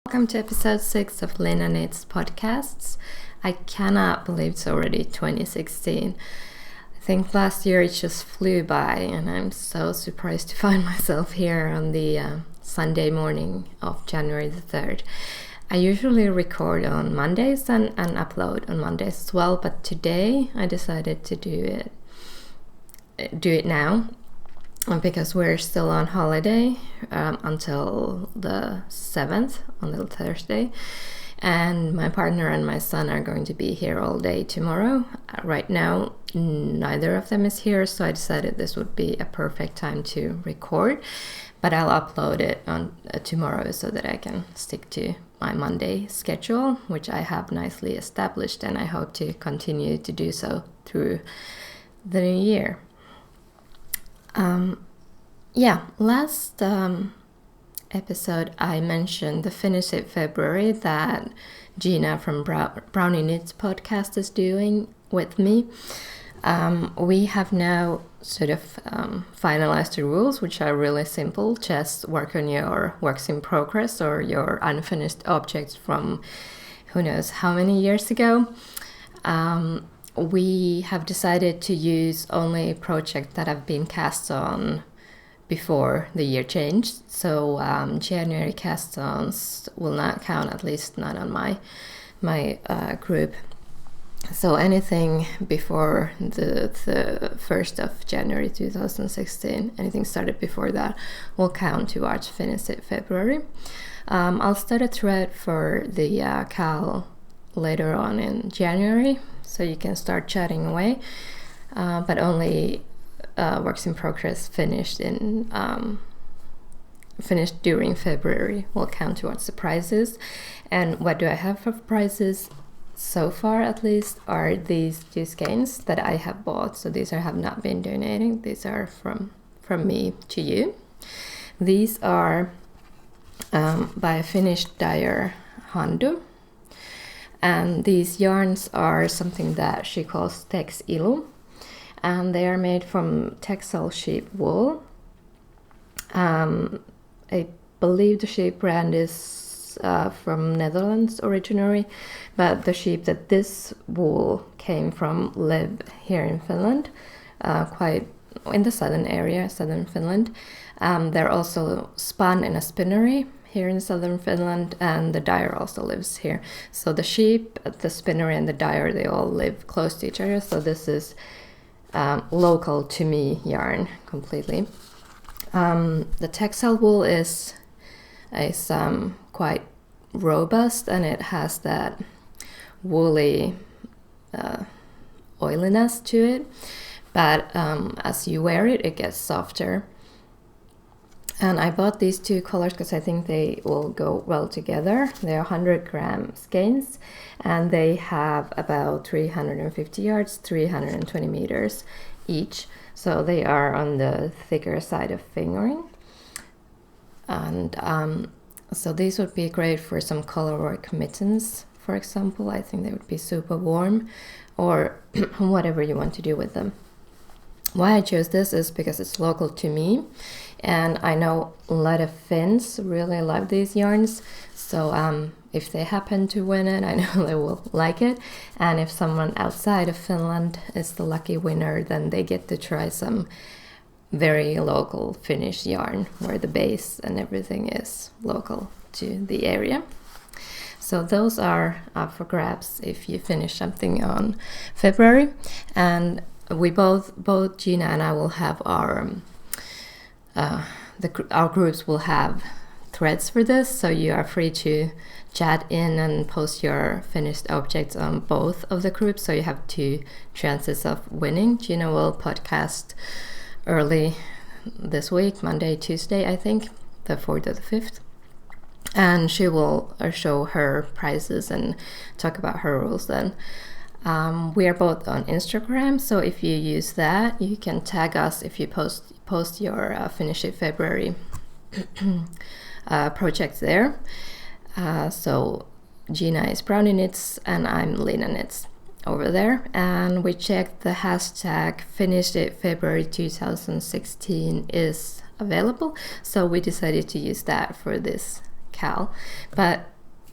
Welcome to episode 6 of Lena Knits podcasts. I cannot believe it's already 2016. I think last year it just flew by, and I'm so surprised to find myself here on the Sunday morning of January the 3rd. I usually record on Mondays and upload on Mondays as well, but today I decided to do it now. Because we're still on holiday until the 7th, until Thursday, and my partner and my son are going to be here all day tomorrow. Right now, neither of them is here, so I decided this would be a perfect time to record, but I'll upload it on tomorrow so that I can stick to my Monday schedule, which I have nicely established, and I hope to continue to do so through the new year. Last episode I mentioned the Finish It February that Gina from Brownie Knits podcast is doing with me. We have now sort of finalized the rules, which are really simple. Just work on your works in progress or your unfinished objects from who knows how many years ago. We have decided to use only projects that have been cast on before the year changed. So January cast-ons will not count, at least not on my group. So anything before the 1st of January 2016, anything started before that, will count towards Finish It February. I'll start a thread for the Cal later on in January, so you can start chatting away, but only works in progress finished during February will count towards the prizes. And what do I have for prizes so far, at least, are these two skeins that I have bought. So these have not been donating, these are from me to you. These are by a Finnish dyer, Handu. And these yarns are something that she calls Tex Ilu, and they are made from textile sheep wool. I believe the sheep brand is from Netherlands originally, but the sheep that this wool came from live here in Finland, quite in the southern Finland. They're also spun in a spinnery here in southern Finland, and the dyer also lives here. So the sheep, the spinnery, and the dyer, they all live close to each other. So this is local to me yarn completely. The textile wool is quite robust, and it has that woolly oiliness to it. But as you wear it, it gets softer. And I bought these two colors because I think they will go well together. They're 100-gram skeins, and they have about 350 yards, 320 meters each. So they are on the thicker side of fingering. And so these would be great for some colorwork mittens, for example. I think they would be super warm, or whatever you want to do with them. Why I chose this is because it's local to me, and I know a lot of Finns really love these yarns. So if they happen to win it, I know they will like it. And if someone outside of Finland is the lucky winner, then they get to try some very local Finnish yarn where the base and everything is local to the area. So those are up for grabs if you finish something on February. And we both Gina and I will have our groups will have threads for this, so you are free to chat in and post your finished objects on both of the groups, so you have 2 chances of winning. Gina will podcast early this week, Monday, Tuesday, I think, the 4th or the 5th. And she will show her prizes and talk about her rules then. We are both on Instagram, so if you use that, you can tag us if you post your Finish It February projects there. So Gina is Brownie Knits and I'm Lena Knits over there. And we checked the hashtag Finish It February 2016 is available, so we decided to use that for this cowl, but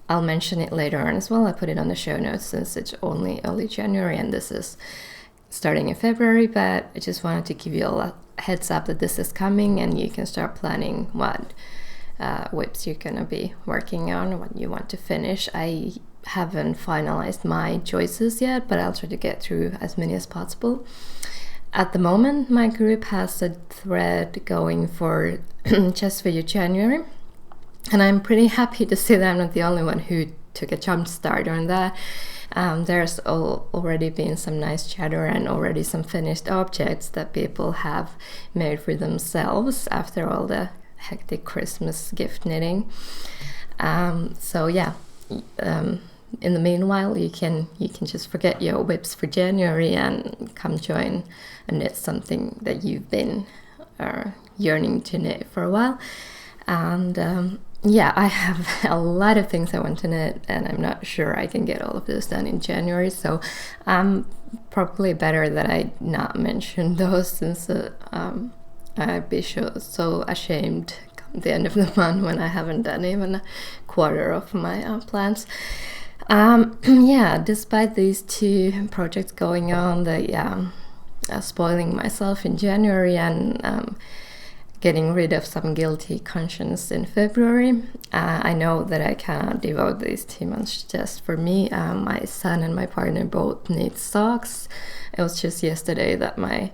I'll mention it later on as well. I put it on the show notes since it's only early January and this is starting in February, but I just wanted to give you all a heads up that this is coming and you can start planning what whips you're gonna be working on, what you want to finish. I haven't finalized my choices yet, but I'll try to get through as many as possible. At the moment, my group has a thread going for just for you January, and I'm pretty happy to see that I'm not the only one who took a jump start on that. There's already been some nice chatter and already some finished objects that people have made for themselves after all the hectic Christmas gift knitting. So yeah, in the meanwhile, you can just forget your whips for January and come join and knit something that you've been yearning to knit for a while. And yeah, I have a lot of things I want to knit, and I'm not sure I can get all of this done in January, so probably better that I not mention those, since I'd be so ashamed come the end of the month when I haven't done even a quarter of my plans. Yeah, despite these two projects going on, spoiling myself in January and getting rid of some guilty conscience in February, I know that I cannot devote these 2 months just for me. My son and my partner both need socks. It was just yesterday that my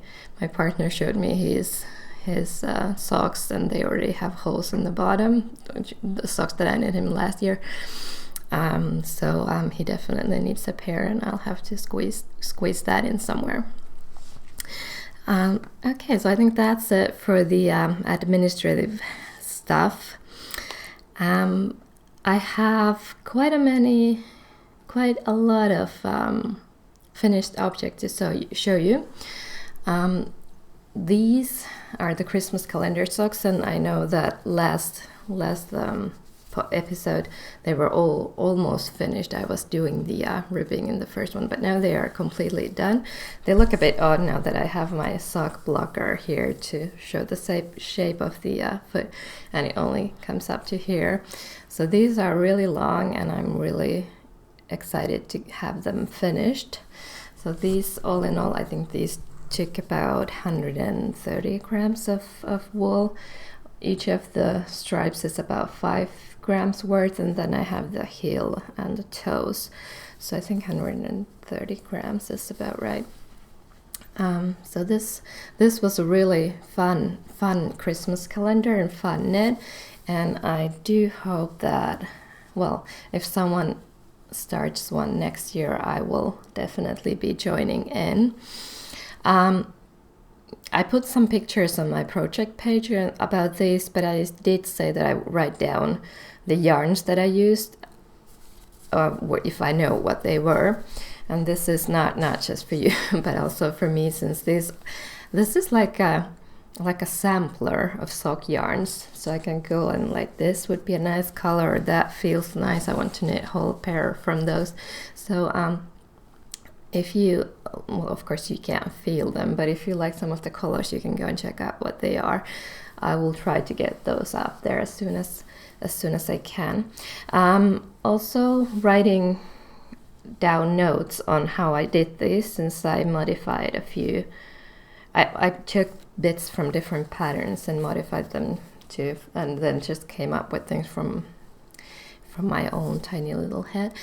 partner showed me his socks, and they already have holes in the bottom, the socks that I knit him last year. So he definitely needs a pair, and I'll have to squeeze that in somewhere. Okay, so I think that's it for the administrative stuff. I have quite a lot of finished objects to show you. These are the Christmas calendar socks, and I know that last episode they were all almost finished. I was doing the ribbing in the first one, but now they are completely done. They look a bit odd now that I have my sock blocker here to show the shape of the foot, and it only comes up to here. So these are really long, and I'm really excited to have them finished. So these, all in all, I think these took about 130 grams of wool. Each of the stripes is about 5 grams worth, and then I have the heel and the toes, so I think 130 grams is about right. So this was a really fun Christmas calendar and fun knit, and I do hope that, well, if someone starts one next year, I will definitely be joining in. I put some pictures on my project page about this, but I did say that I write down the yarns that I used, if I know what they were. And this is not just for you, but also for me, since this is like a sampler of sock yarns. So I can go and like, this would be a nice color, that feels nice, I want to knit a whole pair from those. So if you, well, of course you can't feel them, but if you like some of the colors, you can go and check out what they are. I will try to get those up there as soon as I can. Also writing down notes on how I did this, since I modified a few. I took bits from different patterns and modified them to, and then just came up with things from my own tiny little head.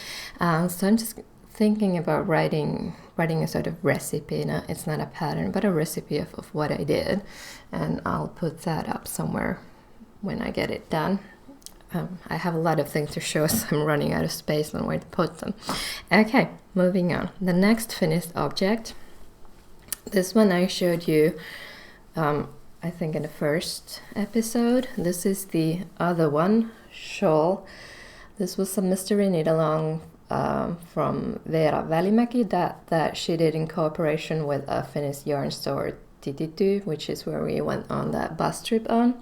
So I'm just thinking about writing a sort of recipe. Now, it's not a pattern, but a recipe of what I did, and I'll put that up somewhere when I get it done. I have a lot of things to show, so I'm running out of space on where to put them. Okay, moving on. The next finished object. This one I showed you, I think in the first episode. This is the other one, Shawl. This was a mystery knit along from Veera Välimäki that she did in cooperation with a Finnish yarn store, Tititu, which is where we went on that bus trip on.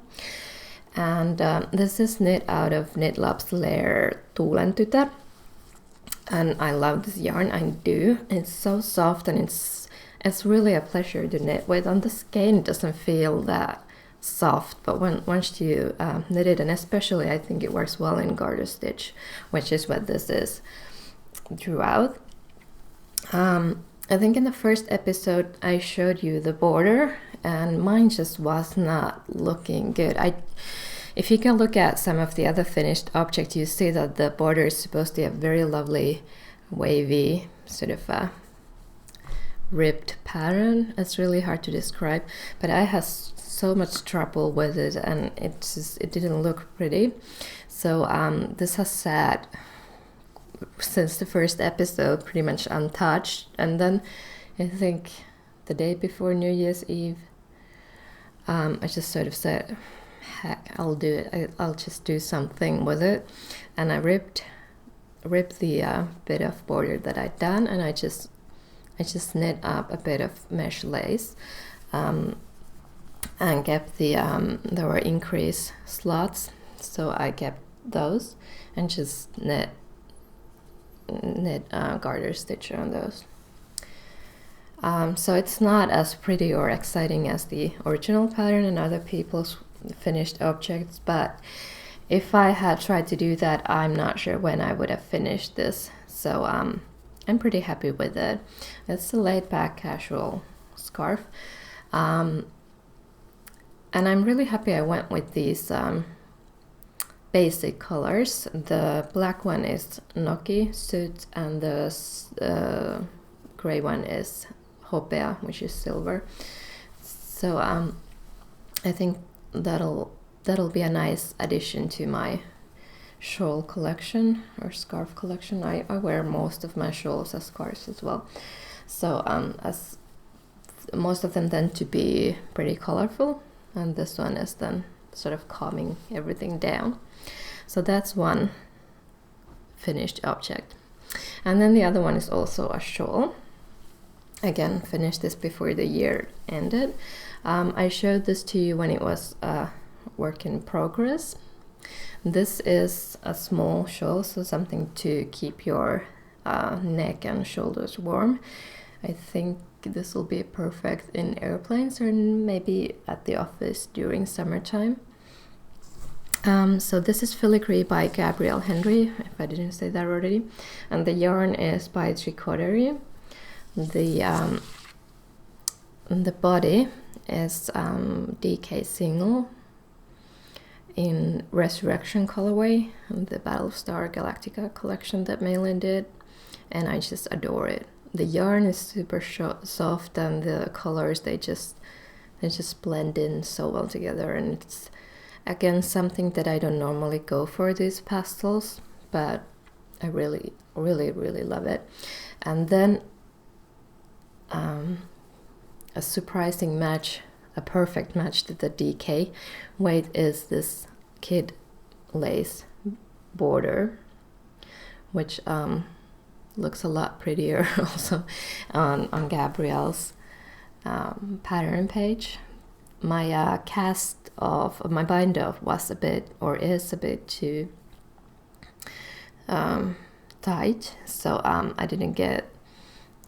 And this is knit out of Knitlob's Lair Tuulen tytär. And I love this yarn, I do. It's so soft, and it's really a pleasure to knit with. On the skein, it doesn't feel that soft, but once you knit it, and especially I think it works well in garter stitch, which is what this is throughout. I think in the first episode I showed you the border, and mine just was not looking good. If you can look at some of the other finished objects, you see that the border is supposed to be a very lovely wavy sort of ribbed pattern. It's really hard to describe, but I had so much trouble with it, and it didn't look pretty. So this has sat since the first episode pretty much untouched, and then I think the day before New Year's Eve I just sort of said, heck, I'll do it. I'll just do something with it, and I ripped the bit of border that I'd done, and I just knit up a bit of mesh lace, and kept there were increase slots, so I kept those and just knit garter stitch on those. So it's not as pretty or exciting as the original pattern and other people's finished objects, but if I had tried to do that, I'm not sure when I would have finished this. So I'm pretty happy with it. It's a laid back casual scarf, and I'm really happy I went with these basic colors. The black one is Noki suit, and the gray one is Hopea, which is silver. So I think that'll be a nice addition to my shawl collection or scarf collection. I wear most of my shawls as scarves as well. So as most of them tend to be pretty colorful, and this one is then sort of calming everything down. So that's one finished object. And then the other one is also a shawl. Again, finished this before the year ended. I showed this to you when it was a work in progress. This is a small shawl, so something to keep your neck and shoulders warm. I think this will be perfect in airplanes or maybe at the office during summertime. So this is Filigree by Gabriella, if I didn't say that already, and the yarn is by Tricoterie. The body is DK single in Resurrection colorway, the Battlestar Galactica collection that Malin did, and I just adore it. The yarn is super soft, and the colors they just blend in so well together, and it's again something that I don't normally go for, these pastels, but I really love it. And then a surprising match, a perfect match to the DK weight is this kid lace border, which looks a lot prettier also on Gabriella's pattern page. My cast of my bind off was a bit, or is a bit too tight, so I didn't get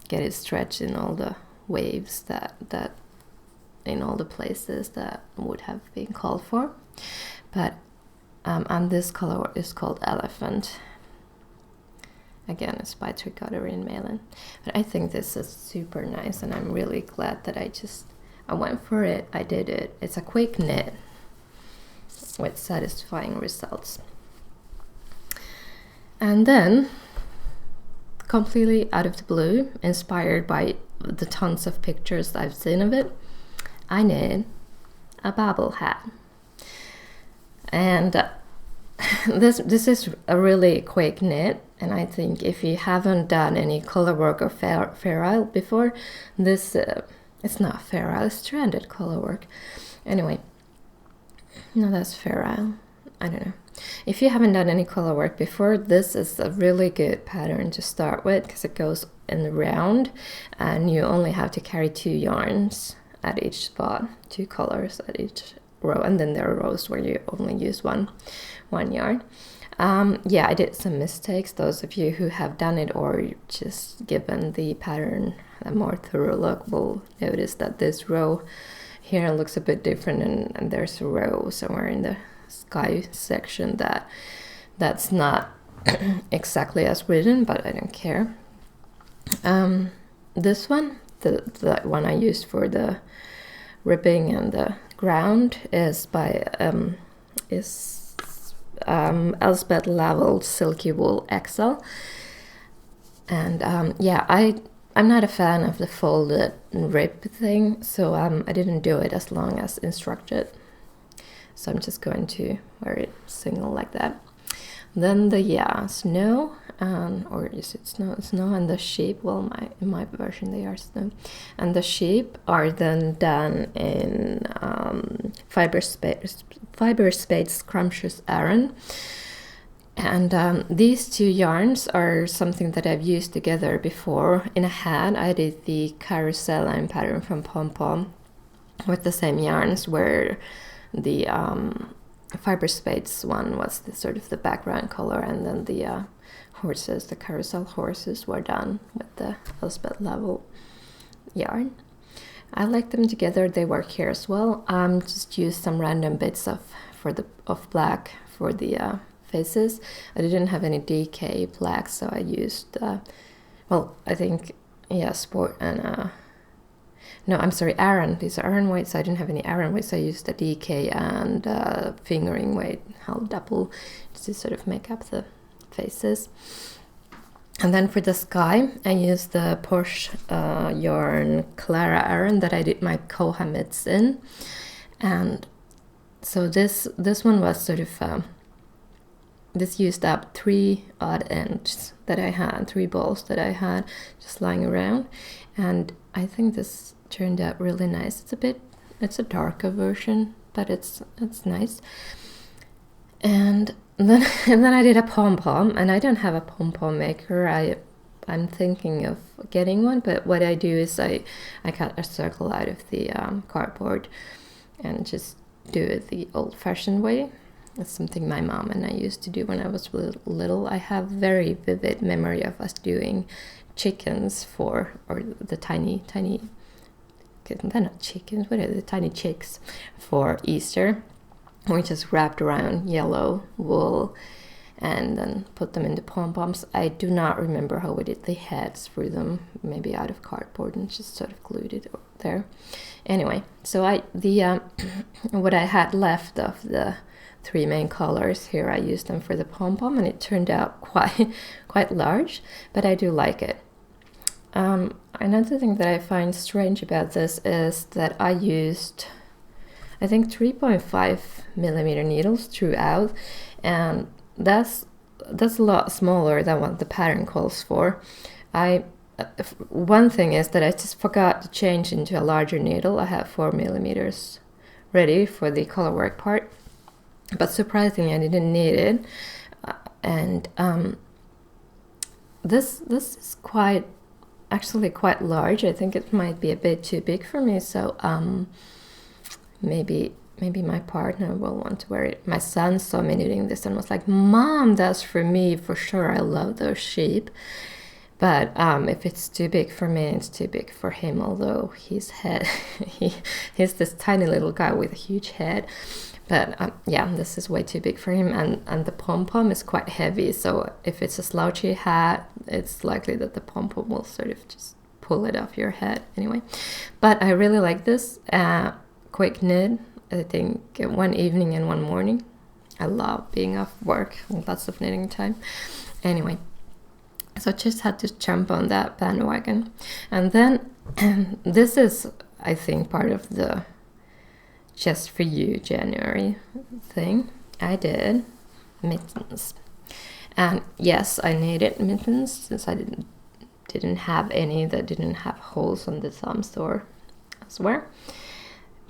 it stretched in all the waves that in all the places that would have been called for. But and this color is called Elephant. Again, it's by Tricoterie and Malin. But I think this is super nice, and I'm really glad that I went for it. I did it. It's a quick knit with satisfying results. And then, completely out of the blue, inspired by the tons of pictures I've seen of it, I knit a Baa-ble hat. And this is a really quick knit, and I think if you haven't done any color work or Fair Isle before, this it's not Fair Isle, it's stranded color work. Anyway, no, that's Fair Isle. I don't know. If you haven't done any color work before, this is a really good pattern to start with, because it goes in the round, and you only have to carry 2 yarns at each spot, 2 colors at each row, and then there are rows where you only use one yarn. Yeah, I did some mistakes. Those of you who have done it or just given the pattern a more thorough look will notice that this row here it looks a bit different, and there's a row somewhere in the sky section that's not exactly as written, but I don't care. This one, the one I used for the ribbing and the ground, is by Elsebeth Lavold Silky Wool XL. And I'm not a fan of the folded rib thing, so I didn't do it as long as instructed. So I'm just going to wear it single like that. Then the snow, or is it snow? Snow and the sheep. Well, in my version they are snow, and the sheep are then done in Fyberspates Scrumptious Aran. And these two yarns are something that I've used together before. In a hat, I did the carousel line pattern from Pom Pom with the same yarns, where the Fyberspates one was the sort of the background color, and then the horses, the carousel horses, were done with the Elsebeth Lavold yarn. I like them together. They work here as well. Just used some random bits of black for the faces. I didn't have any DK black, so I used I think Sport and Aran. These are Aran weights. I didn't have any Aran weights. I used the DK and fingering weight held double to sort of make up the faces. And then for the sky, I used the Posh yarn Clara Aran that I did my Koha mitts in. And so this one was sort of this used up 3 odd ends that I had, 3 balls that I had just lying around, and I think this turned out really nice. It's a darker version, but it's nice. And then I did a pom pom, and I don't have a pom pom maker. I'm thinking of getting one, but what I do is I cut a circle out of the cardboard and just do it the old-fashioned way. That's something my mom and I used to do when I was little. I have very vivid memory of us doing chickens or the tiny, they're not chickens, what are the tiny chicks for Easter. We just wrapped around yellow wool and then put them into pom-poms. I do not remember how we did the heads for them, maybe out of cardboard and just sort of glued it there. Anyway, so what I had left of the 3 main colors here, I used them for the pom-pom, and it turned out quite large, but I do like it. Another thing that I find strange about this is that I used, I think, 3.5 millimeter needles throughout, and that's a lot smaller than what the pattern calls for. One thing is that I just forgot to change into a larger needle. I have 4 millimeters ready for the color work part, but surprisingly I didn't need it. And this is actually quite large. I think it might be a bit too big for me, so maybe my partner will want to wear it. My son saw me knitting this and was like, "Mom, that's for me for sure. I love those sheep." But if it's too big for me, it's too big for him, although his head, he's this tiny little guy with a huge head. But this is way too big for him, and the pom-pom is quite heavy, so if it's a slouchy hat, it's likely that the pom-pom will sort of just pull it off your head anyway. But I really like this quick knit, I think 1 evening and 1 morning. I love being off work, lots of knitting time. Anyway, so just had to jump on that bandwagon. And then this is, I think, part of the just for you January thing. I did mittens, and yes, I needed mittens since I didn't have any that didn't have holes on the thumbs or elsewhere.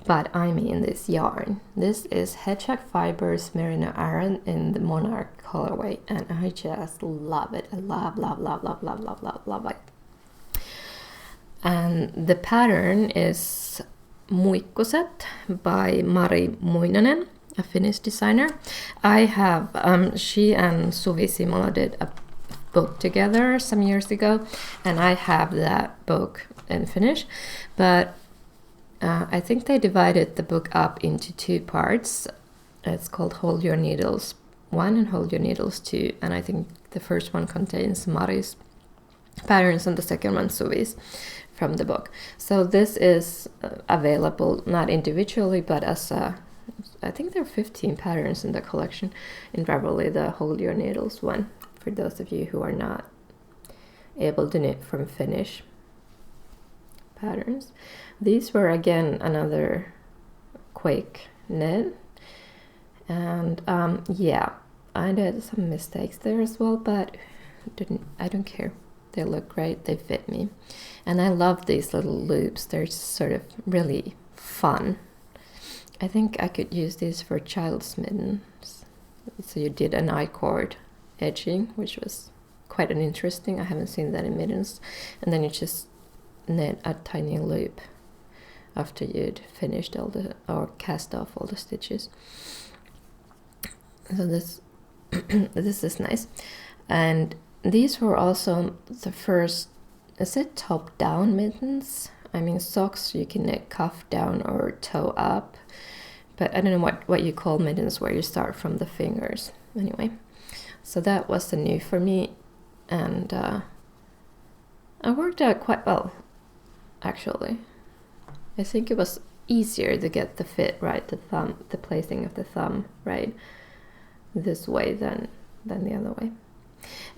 But I mean this yarn. This is Hedgehog Fibres Merino Aran in the Monarch colorway, and I just love it. I love it. And the pattern is Muikkuset by Mari Muinonen, a Finnish designer. I have, she and Suvi Simola did a book together some years ago, and I have that book in Finnish, but I think they divided the book up into 2 parts. It's called Hold Your Needles 1 and Hold Your Needles 2, and I think the first one contains Mari's patterns and the second one Suvi's from the book. So this is available not individually but as a, I think there are 15 patterns in the collection in Ravelry, the Hold Your Needles one, for those of you who are not able to knit from Finnish patterns. These were again another quick knit, and yeah, I did some mistakes there as well, but I don't care. They look great, they fit me, and I love these little loops. They're sort of really fun. I think I could use these for child's mittens. So you did an I-cord edging, which was quite an interesting. I haven't seen that in mittens, and then you just knit a tiny loop after you'd finished all the, or cast off all the stitches. So this this is nice. And these were also the first, is it top down mittens? I mean, socks you can knit cuff down or toe up, but I don't know what you call mittens where you start from the fingers. Anyway, so that was the new for me, and I worked out quite well, actually. I think it was easier to get the fit right, the placing of the thumb right this way than the other way.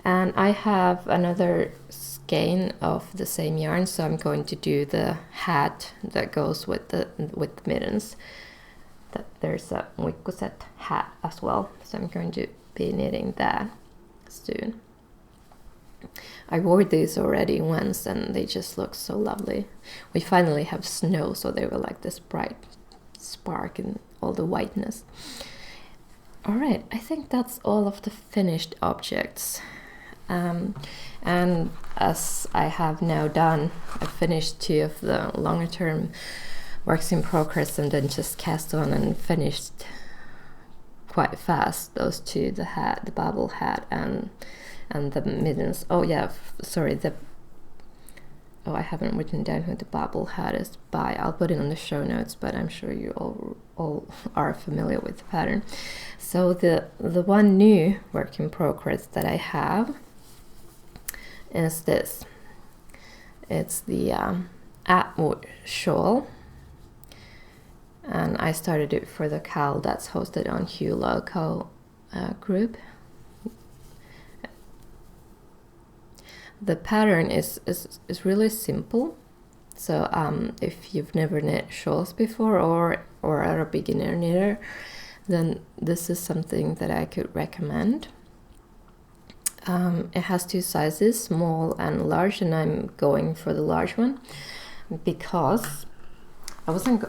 And I have another skein of the same yarn, so I'm going to do the hat that goes with the mittens. There's a Muikkuset hat as well, so I'm going to be knitting that soon. I wore these already once and they just look so lovely. We finally have snow, so they were like this bright spark in all the whiteness. Alright, I think that's all of the finished objects. And as I have now done, I finished 2 of the longer term works in progress and then just cast on and finished quite fast those 2, the hat, the Baa-ble hat and the mittens. Oh yeah, sorry, I haven't written down who the Baa-ble hat is by. I'll put it on the show notes, but I'm sure you all are familiar with the pattern. So the one new work in progress that I have is this. It's the Atwood shawl, and I started it for the cowl that's hosted on Hue Loco group. The pattern is really simple, so if you've never knit shawls before or are a beginner knitter, then this is something that I could recommend. It has 2 sizes, small and large, and I'm going for the large one because I wasn't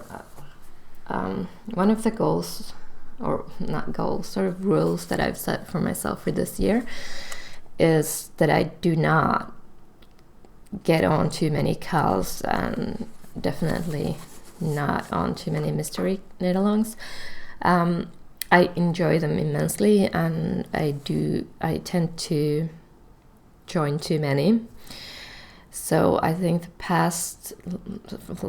one of the goals, or not goals, sort of rules that I've set for myself for this year is that I do not get on too many cowls and definitely not on too many mystery knit-alongs. I enjoy them immensely, and I tend to join too many. So I think the past,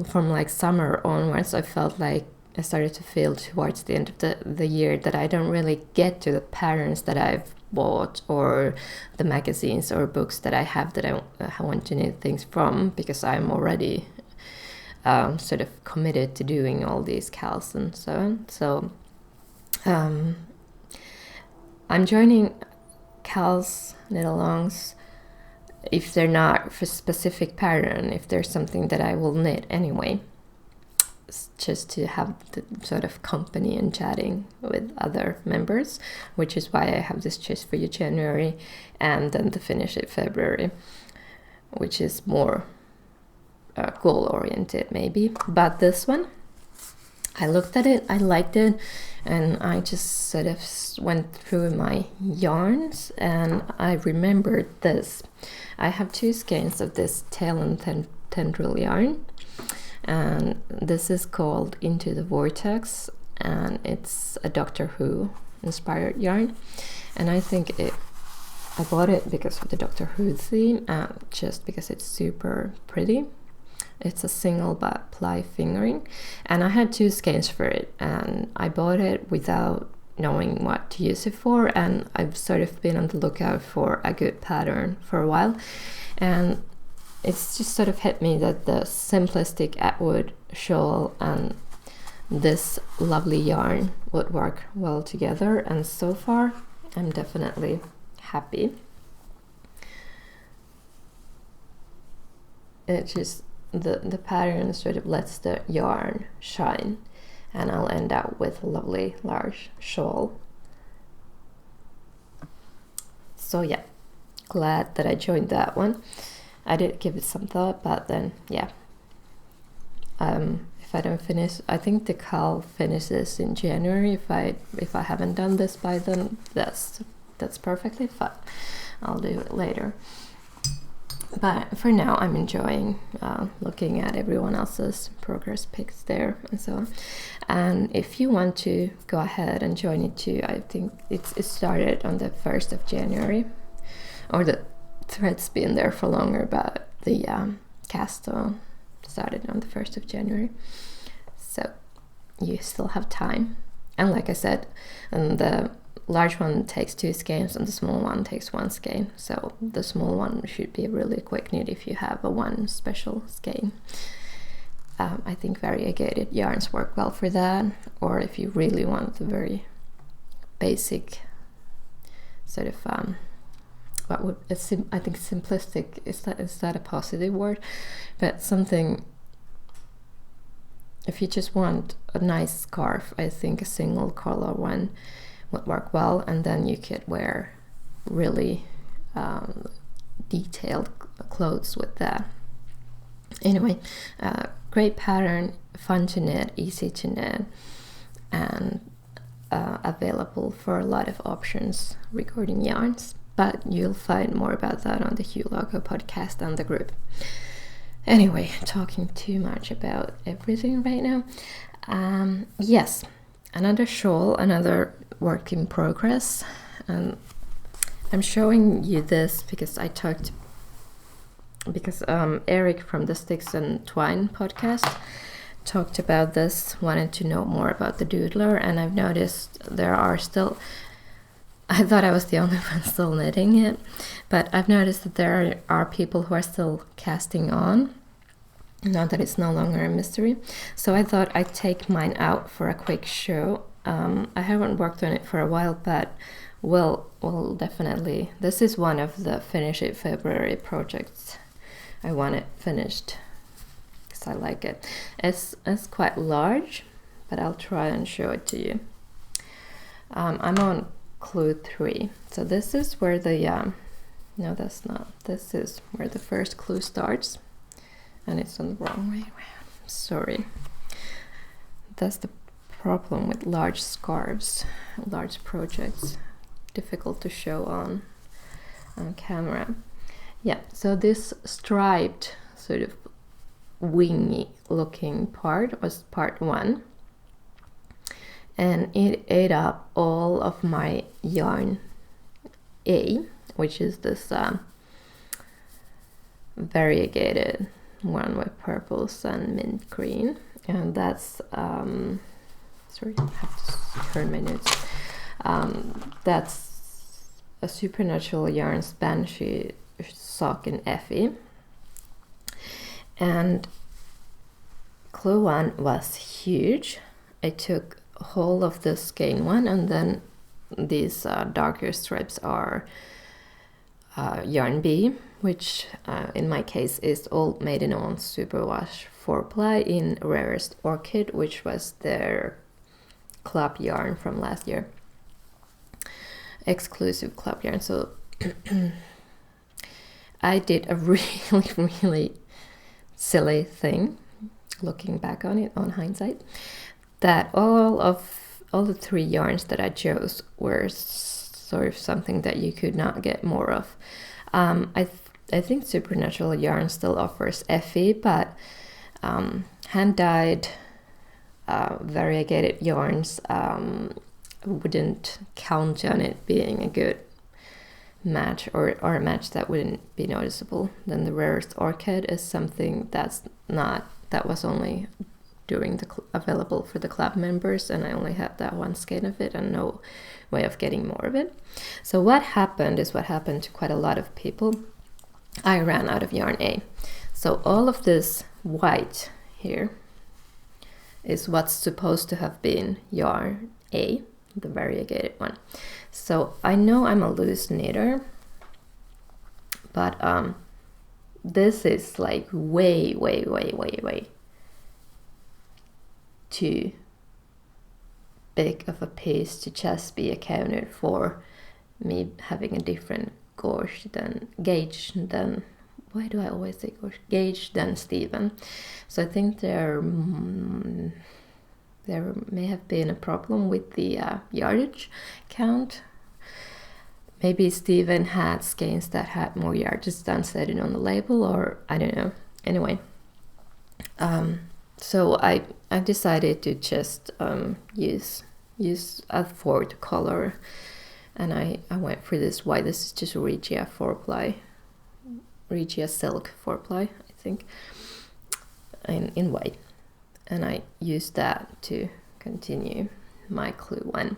from like summer onwards, I felt like I started to feel towards the end of the year that I don't really get to the patterns that I've bought or the magazines or books that I have that I want to knit things from, because I'm already sort of committed to doing all these cals and so on. So I'm joining cals, knit-alongs, if they're not for specific pattern, if there's something that I will knit anyway, just to have the sort of company and chatting with other members, which is why I have this Choose for You January and then the Finish It February, which is more goal-oriented maybe. But this one, I looked at it, I liked it, and I just sort of went through my yarns and I remembered this. I have 2 skeins of this tail and tendril yarn, and this is called Into the Vortex, and it's a Doctor Who inspired yarn, and I think I bought it because of the Doctor Who theme, just because it's super pretty. It's a single ply fingering, and I had 2 skeins for it, and I bought it without knowing what to use it for, and I've sort of been on the lookout for a good pattern for a while, and it's just sort of hit me that the simplistic Atwood shawl and this lovely yarn would work well together, and so far I'm definitely happy. It just the pattern sort of lets the yarn shine, and I'll end up with a lovely large shawl. So yeah, glad that I joined that one. I did give it some thought, but then yeah, if I don't finish, I think the cal finishes in January. If I haven't done this by then, that's perfectly fine. I'll do it later. But for now, I'm enjoying looking at everyone else's progress pics there and so on. And if you want to go ahead and join it too, I think it started on the 1st of January, or the thread's been there for longer, but the cast started on the 1st of January. So you still have time. And like I said, and the large one takes 2 skeins and the small one takes 1 skein. So the small one should be a really quick knit if you have a 1 special skein. I think variegated yarns work well for that, or if you really want the very basic sort of I think simplistic, is that a positive word? But something, if you just want a nice scarf, I think a single color one would work well, and then you could wear really detailed clothes with that. Anyway, great pattern, fun to knit, easy to knit, and available for a lot of options regarding yarns. But you'll find more about that on the Hue Logo podcast and the group. Anyway, talking too much about everything right now. Yes, another shawl, another work in progress. I'm showing you this because Eric from the Sticks and Twine podcast talked about this, wanted to know more about the Doodler, and I've noticed there are still, I thought I was the only one still knitting it, but I've noticed that there are people who are still casting on, now that it's no longer a mystery. So I thought I'd take mine out for a quick show. I haven't worked on it for a while, but will definitely. This is one of the Finish It February projects. I want it finished because I like it. It's quite large, but I'll try and show it to you. I'm on clue 3. So this is where the no, that's not. This is where the first clue starts, and it's on the wrong way around. Sorry. That's the problem with large scarves, large projects. Difficult to show on camera. Yeah, so this striped sort of wingy looking part was part 1, and it ate up all of my yarn A, which is this variegated one with purples and mint green, and that's sorry, I have to turn my notes. That's a Supernatural Yarns Banshee sock in Effie, and clue 1 was huge. I took whole of the skein one, and then these darker stripes are yarn B, which in my case is Old Maiden on Superwash 4-ply in Rarest Orchid, which was their club yarn from last year, exclusive club yarn. So I did a really silly thing, looking back on it on hindsight, that all the 3 yarns that I chose were sort of something that you could not get more of. I think Supernatural Yarn still offers Effie, but hand-dyed variegated yarns wouldn't count on it being a good match or a match that wouldn't be noticeable. Then the rarest orchid is something that was only during available for the club members, and I only had that one skein of it and no way of getting more of it. So what happened is what happened to quite a lot of people. I ran out of yarn A. So all of this white here is what's supposed to have been yarn A, the variegated one. So I know I'm a loose knitter, but this is like way too big of a piece to just be accounted for me having a different gauge gauge than why do I always say gauge than Stephen. So I think there may have been a problem with the yardage count. Maybe Stephen had skeins that had more yardage than said it on the label, or I don't know. Anyway, so I decided to just use a 4th color, and I went for this white. This is just Regia 4-ply, Regia Silk 4-ply, I think, in white, and I used that to continue my clue 1.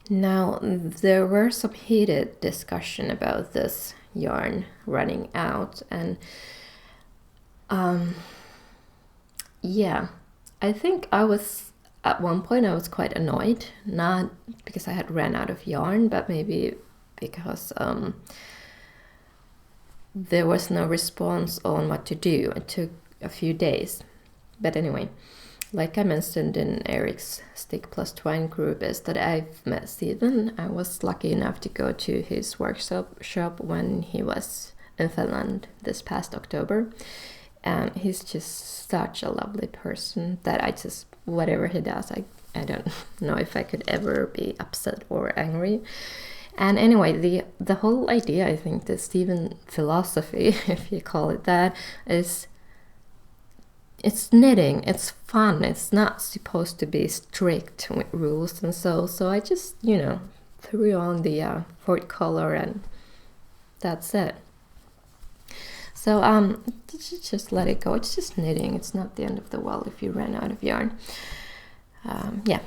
Now there were some heated discussion about this yarn running out, and yeah, I think at one point I was quite annoyed, not because I had ran out of yarn, but maybe because there was no response on what to do. It took a few days. But anyway, like I mentioned in Eric's Stick Plus Twine group, is that I've met Stephen. I was lucky enough to go to his workshop when he was in Finland this past October. And he's just such a lovely person that I just, whatever he does, I don't know if I could ever be upset or angry. And anyway, the whole idea, I think, the Stephen philosophy, if you call it that, is it's knitting, it's fun, it's not supposed to be strict with rules and so I just, threw on the 4th color and that's it. So just let it go. It's just knitting. It's not the end of the world if you ran out of yarn. Yeah,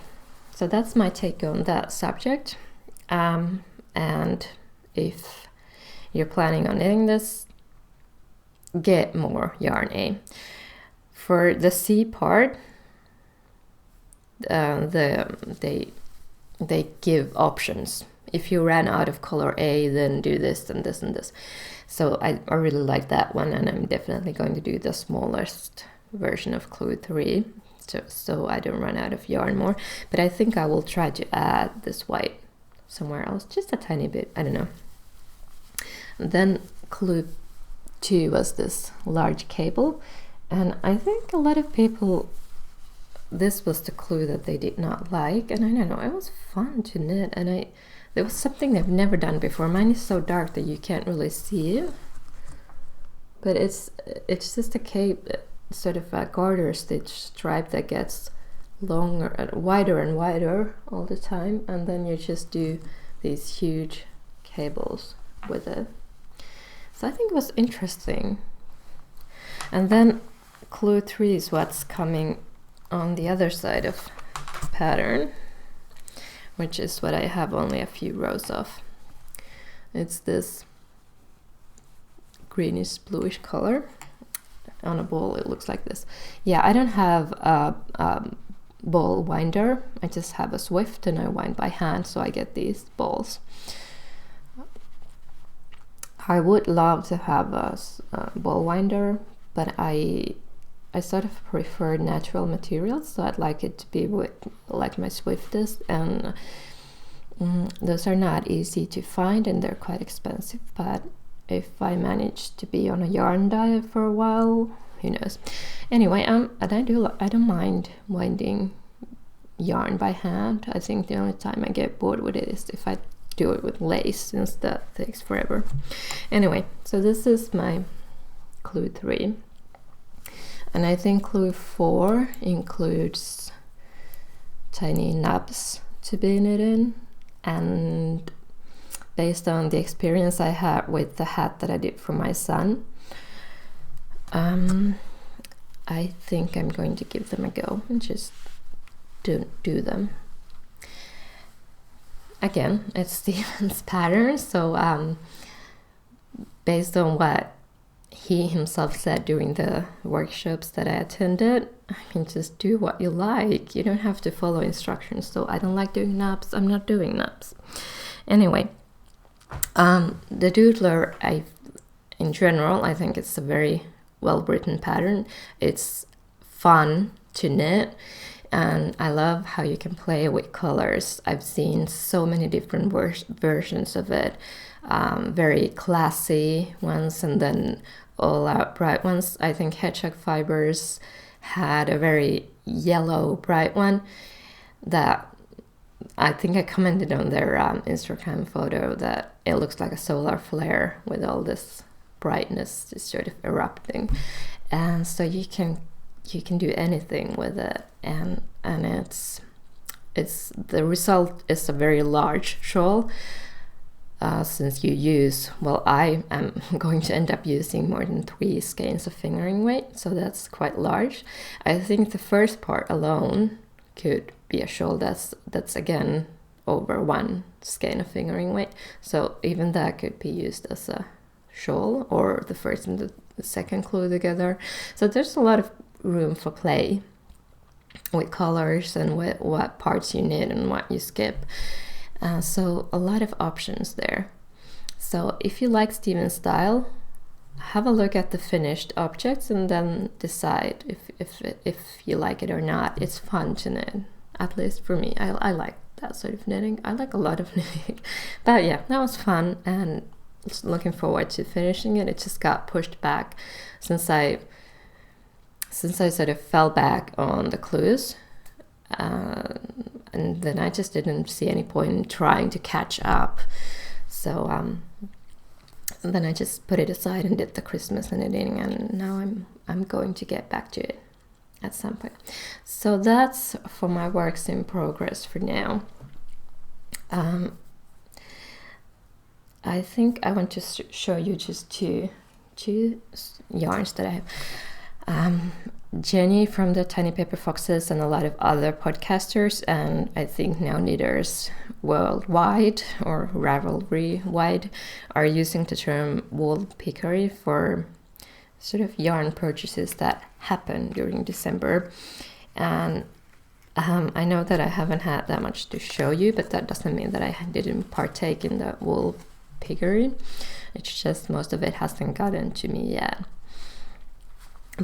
so that's my take on that subject. And if you're planning on knitting this, get more yarn A. For the C part, they give options. If you ran out of color A, then do this and this and this. So I really like that one, and I'm definitely going to do the smallest version of Clue 3, so I don't run out of yarn more. But I think I will try to add this white somewhere else, just a tiny bit, I don't know. And then Clue 2 was this large cable, and I think a lot of people, this was the clue that they did not like, and I don't know, it was fun to knit, and it was something they've never done before. Mine is so dark that you can't really see it, but it's just a cape, sort of a garter stitch stripe that gets longer and wider all the time, and then you just do these huge cables with it. So I think it was interesting. And then Clue 3 is what's coming on the other side of the pattern, which is what I have only a few rows of. It's this greenish bluish color. On a ball it looks like this. Yeah, I don't have a ball winder, I just have a Swift and I wind by hand, so I get these balls. I would love to have a ball winder, but I sort of prefer natural materials, so I'd like it to be with like my Swiftest, and those are not easy to find and they're quite expensive, but if I manage to be on a yarn diet for a while, who knows. Anyway, and I don't mind winding yarn by hand. I think the only time I get bored with it is if I do it with lace, since that takes forever. Anyway, so this is my Clue 3. And I think Clue 4 includes tiny nubs to be knit in, and based on the experience I had with the hat that I did for my son. I think I'm going to give them a go and just do them. Again, it's Steven's pattern, so based on what he himself said during the workshops that I attended, I mean, just do what you like. You don't have to follow instructions. So I don't like doing knobs, I'm not doing knobs. Anyway, the Doodler, in general, I think it's a very well-written pattern. It's fun to knit, and I love how you can play with colors. I've seen so many different versions of it. Very classy ones, and then all-out bright ones. I think Hedgehog Fibres had a very yellow bright one that I think I commented on their Instagram photo that it looks like a solar flare with all this brightness just sort of erupting. And so you can do anything with it, and it's the result is a very large shawl. Since you use, well, I am going to end up using more than 3 skeins of fingering weight, so that's quite large. I think the first part alone could be a shawl that's again over 1 skein of fingering weight, so even that could be used as a shawl, or the first and the second clue together. So there's a lot of room for play with colors and with what parts you knit and what you skip. So a lot of options there. So if you like Steven's style, have a look at the finished objects and then decide if you like it or not. It's fun to knit, at least for me. I like that sort of knitting. I like a lot of knitting. But yeah, that was fun, and looking forward to finishing it. It just got pushed back since I sort of fell back on the clues. And then I just didn't see any point in trying to catch up. So then I just put it aside and did the Christmas knitting, and now I'm going to get back to it at some point. So that's for my works in progress for now. I think I want to show you just two yarns that I have. Jenny from the Tiny Paper Foxes and a lot of other podcasters, and I think now knitters worldwide or Ravelry wide, are using the term wool pickery for sort of yarn purchases that happen during December. And I know that I haven't had that much to show you, but that doesn't mean that I didn't partake in the wool pickery. It's just most of it hasn't gotten to me yet.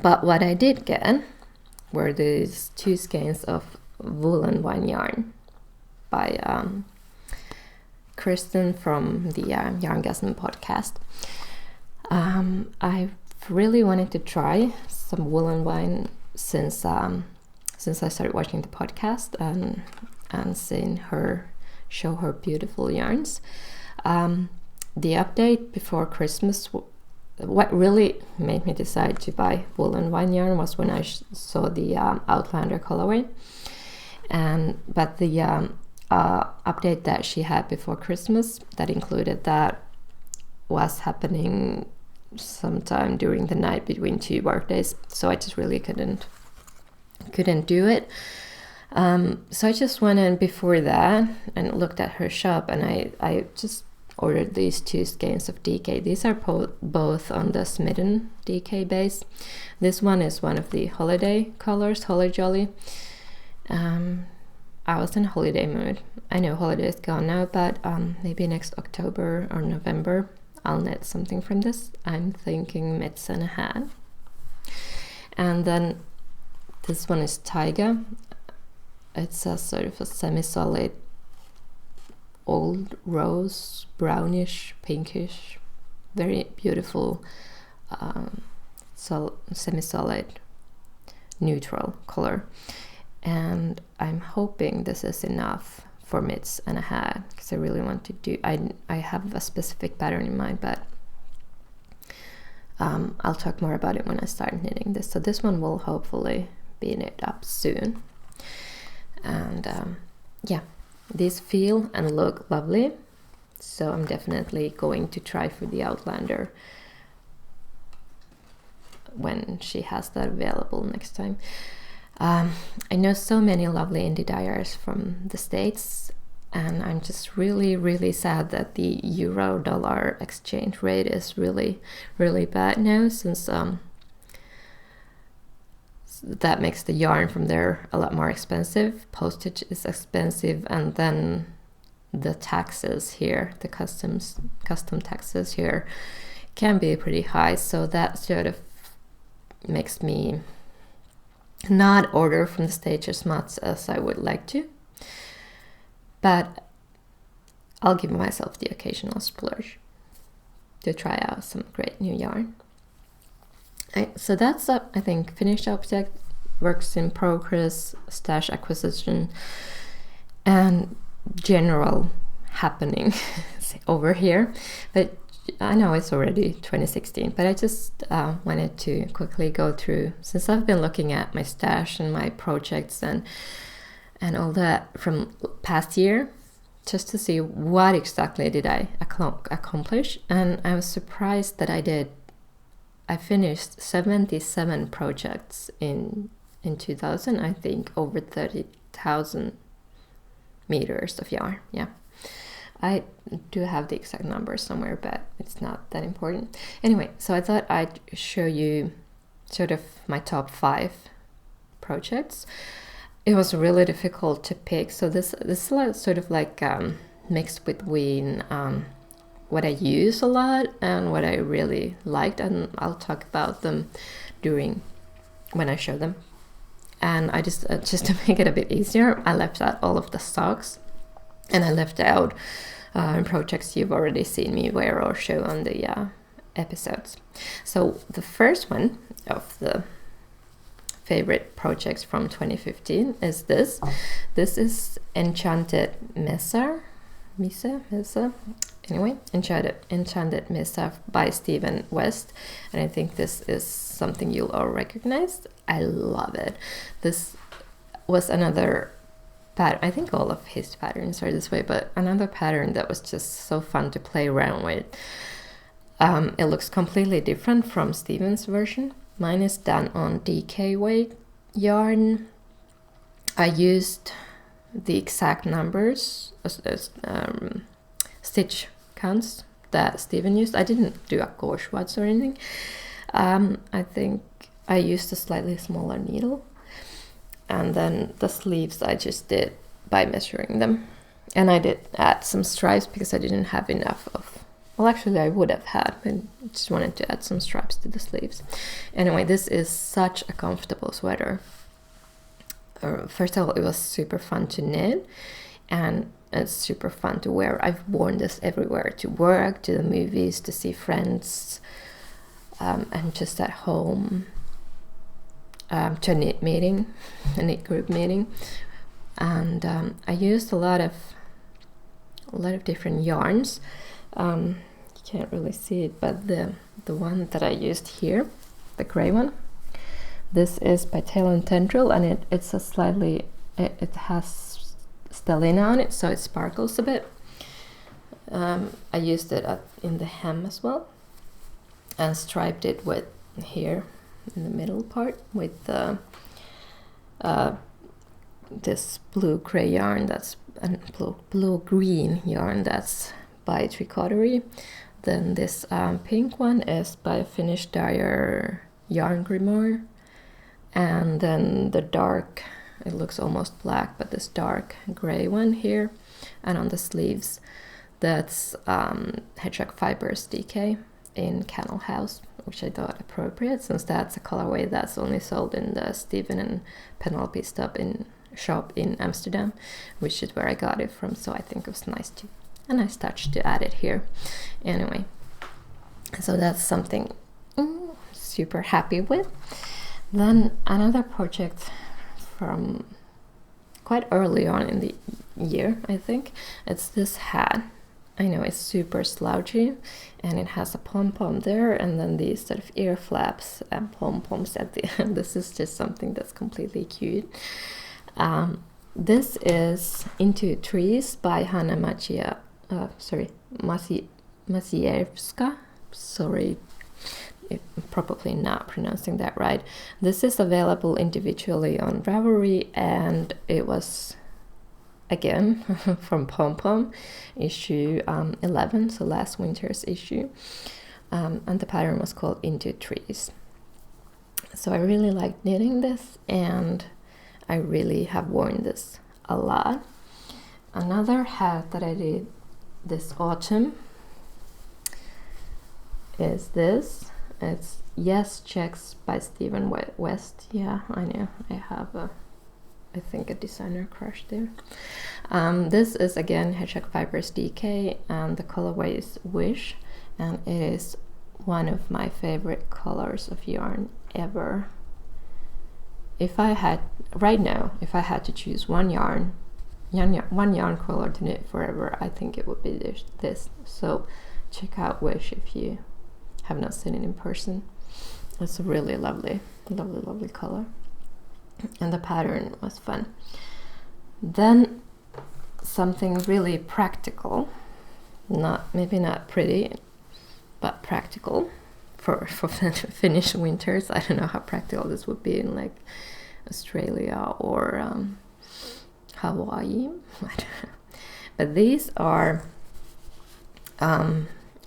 But what I did get were these 2 skeins of woolen wine yarn by Kristen from the Yarngasm podcast. I've really wanted to try some woolen wine since I started watching the podcast and seeing her show her beautiful yarns. The update before Christmas, what really made me decide to buy woolen wine yarn was when I saw the Outlander colorway, but the update that she had before Christmas that included that was happening sometime during the night between 2 work days, so I just really couldn't do it. So I just went in before that and looked at her shop, and I just ordered these 2 skeins of DK. These are both on the Smitten DK base. This one is one of the holiday colors, Holly Jolly. I was in a holiday mood. I know holiday is gone now, but maybe next October or November I'll knit something from this. I'm thinking mitts and a hat. And then this one is Taiga. It's a sort of a semi-solid old rose, brownish, pinkish, very beautiful, semi-solid neutral color. And I'm hoping this is enough for mitts and a hat, because I really want to do, I have a specific pattern in mind, but I'll talk more about it when I start knitting this. So this one will hopefully be knit up soon. And yeah, these feel and look lovely. So I'm definitely going to try for the Outlander when she has that available next time. I know so many lovely indie dyers from the States, and I'm just really sad that the euro-dollar exchange rate is really bad now, since that makes the yarn from there a lot more expensive. Postage is expensive, and then the taxes here, the custom taxes here, can be pretty high. So that sort of makes me not order from the States as much as I would like to. But I'll give myself the occasional splurge to try out some great new yarn. So that's I think finished object, works in progress, stash acquisition, and general happening over here. But I know it's already 2016, but I just wanted to quickly go through, since I've been looking at my stash and my projects and all that from past year, just to see what exactly did I accomplish. And I was surprised that I finished 77 projects in 2000, I think, over 30,000 meters of yarn. Yeah, I do have the exact number somewhere, but it's not that important. Anyway, so I thought I'd show you sort of my top 5 projects. It was really difficult to pick, so this is sort of like mixed between what I use a lot and what I really liked, and I'll talk about them when I show them. And I just to make it a bit easier, I left out all of the socks, and I left out projects you've already seen me wear or show on the episodes. So the first one of the favorite projects from 2015 is this. This is Enchanted Mesa. Anyway, Enchanted Mesa by Stephen West, and I think this is something you'll all recognize. I love it. This was another pattern. I think all of his patterns are this way, but another pattern that was just so fun to play around with. It looks completely different from Stephen's version. Mine is done on DK weight yarn. I used the exact numbers, stitch counts that Stephen used. I didn't do a gauge watch or anything. I think I used a slightly smaller needle, and then the sleeves I just did by measuring them. And I did add some stripes because I didn't have enough of, well, actually I would have had, but I just wanted to add some stripes to the sleeves. Anyway, this is such a comfortable sweater. First of all, it was super fun to knit, and it's super fun to wear. I've worn this everywhere, to work, to the movies, to see friends, and just at home, to a knit group meeting. And I used a lot of different yarns. You can't really see it, but the one that I used here, the gray one, this is by Tendril, and it's a slightly, it has stellina on it, so it sparkles a bit. I used it in the hem as well, and striped it with here in the middle part with this blue-gray yarn, that's blue-green yarn, that's by Tricotery. Then this pink one is by a Finnish dyer, Yarngrimoire. And then the dark, it looks almost black, but this dark gray one here. And on the sleeves, that's Hedgehog Fibres DK in Canal House, which I thought appropriate, since that's a colorway that's only sold in the Stephen and Penelope shop in Amsterdam, which is where I got it from. So I think it was a nice touch to add it here. Anyway, so that's something super happy with. Then another project from quite early on in the year, I think, it's this hat. I know it's super slouchy, and it has a pom-pom there, and then these sort of ear flaps and pom-poms at the end. This is just something that's completely cute. This is Into Trees by Maciejewska. Sorry, probably not pronouncing that right. This is available individually on Ravelry, and it was again from Pom Pom, issue 11, so last winter's issue, and the pattern was called Into Trees. So I really like knitting this, and I really have worn this a lot. Another hat that I did this autumn is this. It's Yes Checks by Stephen West. Yeah, I know. I have I think a designer crush there. This is again Hedgehog Fibres DK, and the colorway is Wish, and it is one of my favorite colors of yarn ever. If I had to choose one yarn color to knit forever, I think it would be this. So check out Wish if you have not seen it in person. It's a really lovely color, and the pattern was fun. Then something really practical, maybe not pretty, but practical for Finnish winters. I don't know how practical this would be in like Australia or Hawaii. I don't know. But these are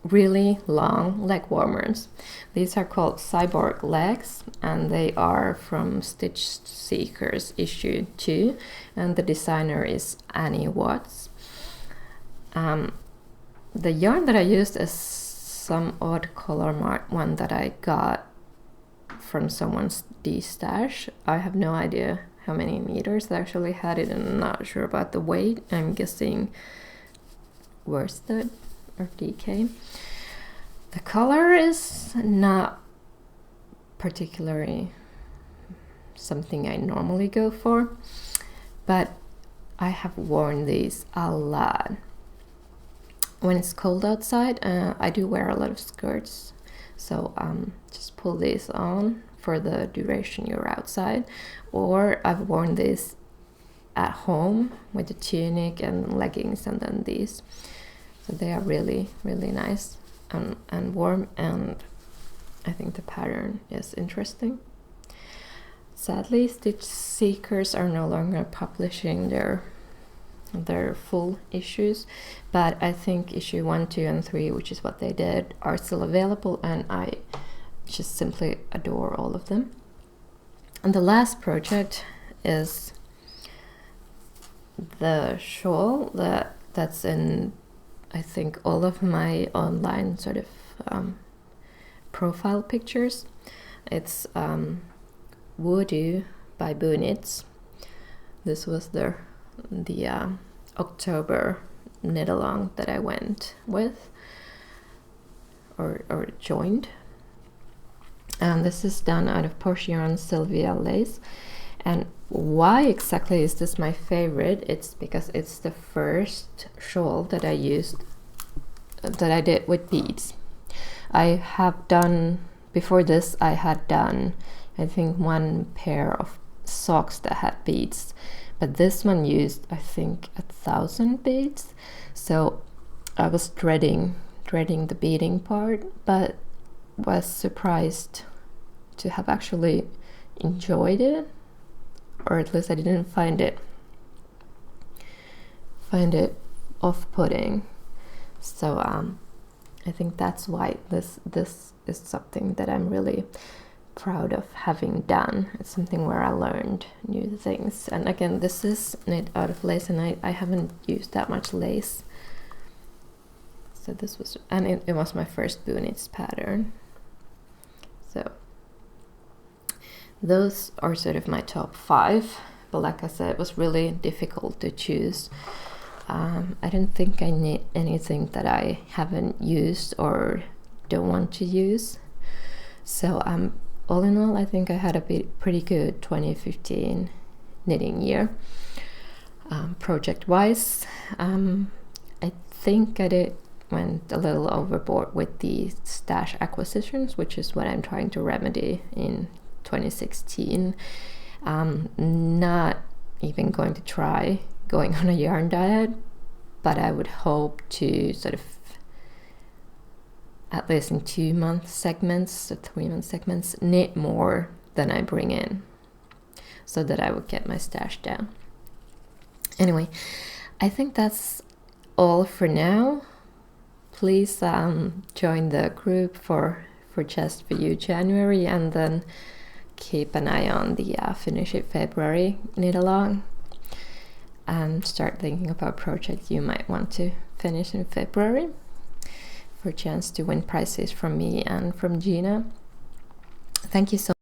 really long leg warmers. These are called Cyborg legs, and they are from Stitch Seekers issue 2, and the designer is Annie Watts. The yarn that I used is some odd color one that I got from someone's D-stash. I have no idea how many meters they actually had it, and I'm not sure about the weight. I'm guessing worsted or DK. The color is not particularly something I normally go for, but I have worn these a lot. When it's cold outside, I do wear a lot of skirts, so just pull these on for the duration you're outside, or I've worn this at home with the tunic and leggings and then these. So they are really, really nice and warm, and I think the pattern is interesting. Sadly, Stitch Seekers are no longer publishing their full issues, but I think issue 1, 2, and 3, which is what they did, are still available, and I just simply adore all of them. And the last project is the shawl that's in, I think, all of my online sort of profile pictures. It's Voodoo by Knits. This was the October knit along that I went with or joined. And this is done out of Posh yarn Sylvia lace. And why exactly is this my favorite? It's because it's the first shawl that I did with beads. I have done, before this I had done, I think, one pair of socks that had beads, but this one used, I think, 1,000 beads. So I was dreading the beading part, but was surprised to have actually enjoyed it, or at least I didn't find it off-putting. So I think that's why this is something that I'm really proud of having done. It's something where I learned new things. And again, this is knit out of lace, and I haven't used that much lace. So this was, and it was my first Knits pattern. So those are sort of my top 5, but like I said, it was really difficult to choose. I don't think I need anything that I haven't used or don't want to use. So all in all, I think I had a pretty good 2015 knitting year. Project-wise, I think I went a little overboard with the stash acquisitions, which is what I'm trying to remedy in 2016. Not even going to try going on a yarn diet, but I would hope to sort of at least in 2-month segments, 3-month segments, knit more than I bring in, so that I would get my stash down. Anyway, I think that's all for now. Please join the group for Just For You January, and then keep an eye on the Finish It February knit along, and start thinking about projects you might want to finish in February for a chance to win prizes from me and from Gina. Thank you so